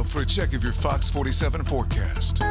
for a check of your Fox 47 forecast.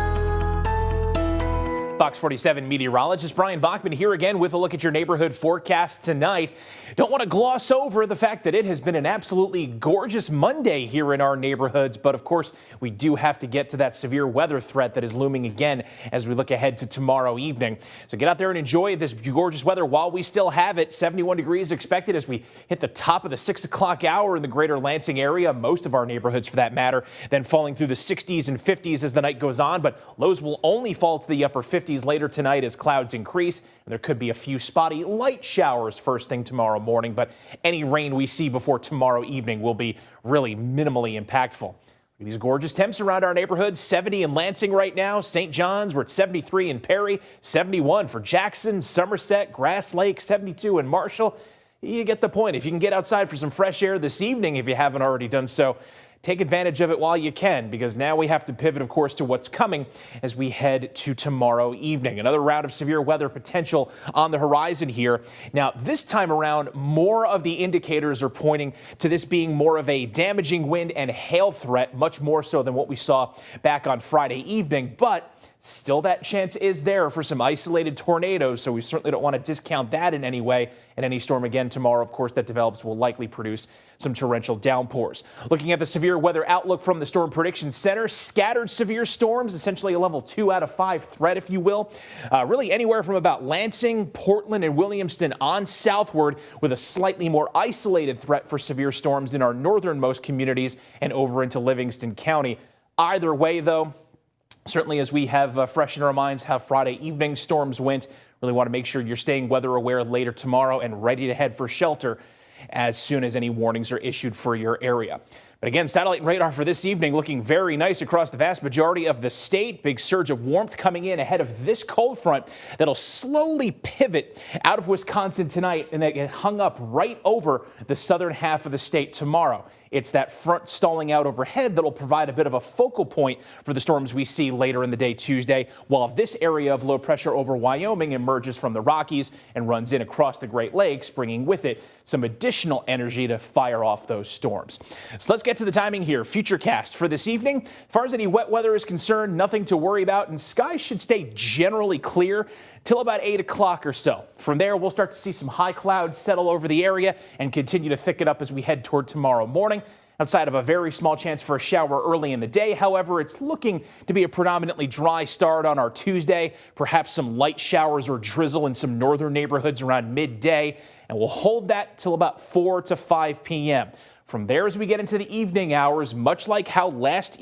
Fox 47 meteorologist Brian Bachman here again with a look at your neighborhood forecast tonight. Don't want to gloss over the fact that it has been an absolutely gorgeous Monday here in our neighborhoods, but of course we do have to get to that severe weather threat that is looming again as we look ahead to tomorrow evening. So get out there and enjoy this gorgeous weather while we still have it. 71 degrees expected as we hit the top of the 6 o'clock hour in the greater Lansing area, most of our neighborhoods for that matter, then falling through the 60s and 50s as the night goes on, but lows will only fall to the upper 50s later tonight as clouds increase, and there could be a few spotty light showers first thing tomorrow morning, but any rain we see before tomorrow evening will be really minimally impactful. These gorgeous temps around our neighborhood. 70 in Lansing right now. St. John's, we're at 73 in Perry, 71 for Jackson, Somerset, Grass Lake, 72 in Marshall. You get the point. If you can get outside for some fresh air this evening, if you haven't already done so, take advantage of it while you can, because now we have to pivot, of course, to what's coming as we head to tomorrow evening. Another round of severe weather potential on the horizon here. Now, this time around, more of the indicators are pointing to this being more of a damaging wind and hail threat, much more so than what we saw back on Friday evening. But still, that chance is there for some isolated tornadoes, so we certainly don't want to discount that in any way. And any storm again tomorrow, of course, that develops will likely produce some torrential downpours. Looking at the severe weather outlook from the Storm Prediction Center, scattered severe storms, essentially a level 2 out of 5 threat, if you will. Really anywhere from about Lansing, Portland, and Williamston on southward, with a slightly more isolated threat for severe storms in our northernmost communities and over into Livingston County. Either way, though, certainly as we have fresh in our minds how Friday evening storms went, really want to make sure you're staying weather aware later tomorrow and ready to head for shelter as soon as any warnings are issued for your area. But again, satellite and radar for this evening looking very nice across the vast majority of the state. Big surge of warmth coming in ahead of this cold front that'll slowly pivot out of Wisconsin tonight and then get hung up right over the southern half of the state tomorrow. It's that front stalling out overhead that'll provide a bit of a focal point for the storms we see later in the day Tuesday, while this area of low pressure over Wyoming emerges from the Rockies and runs in across the Great Lakes, bringing with it some additional energy to fire off those storms. So let's get to the timing here. Futurecast for this evening. As far as any wet weather is concerned, nothing to worry about, and skies should stay generally clear till about 8 o'clock or so. From there, we'll start to see some high clouds settle over the area and continue to thicken up as we head toward tomorrow morning. Outside of a very small chance for a shower early in the day, however, it's looking to be a predominantly dry start on our Tuesday. Perhaps some light showers or drizzle in some northern neighborhoods around midday, and we'll hold that till about 4 to 5 p.m. From there, as we get into the evening hours, much like how last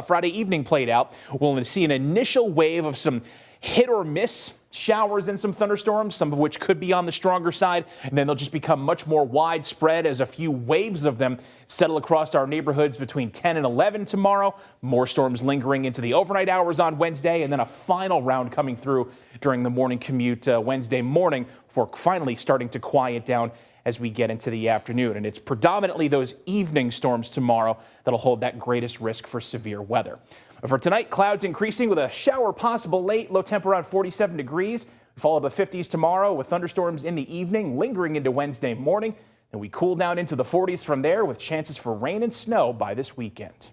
Friday evening played out, we'll see an initial wave of some hit or miss showers and some thunderstorms, some of which could be on the stronger side, and then they'll just become much more widespread as a few waves of them settle across our neighborhoods between 10 and 11 tomorrow. More storms lingering into the overnight hours on Wednesday, and then a final round coming through during the morning commute Wednesday morning before finally starting to quiet down as we get into the afternoon. And it's predominantly those evening storms tomorrow that'll hold that greatest risk for severe weather. For tonight, clouds increasing with a shower possible late, low temp around 47 degrees. Follow the 50s tomorrow with thunderstorms in the evening, lingering into Wednesday morning. And we cool down into the 40s from there with chances for rain and snow by this weekend.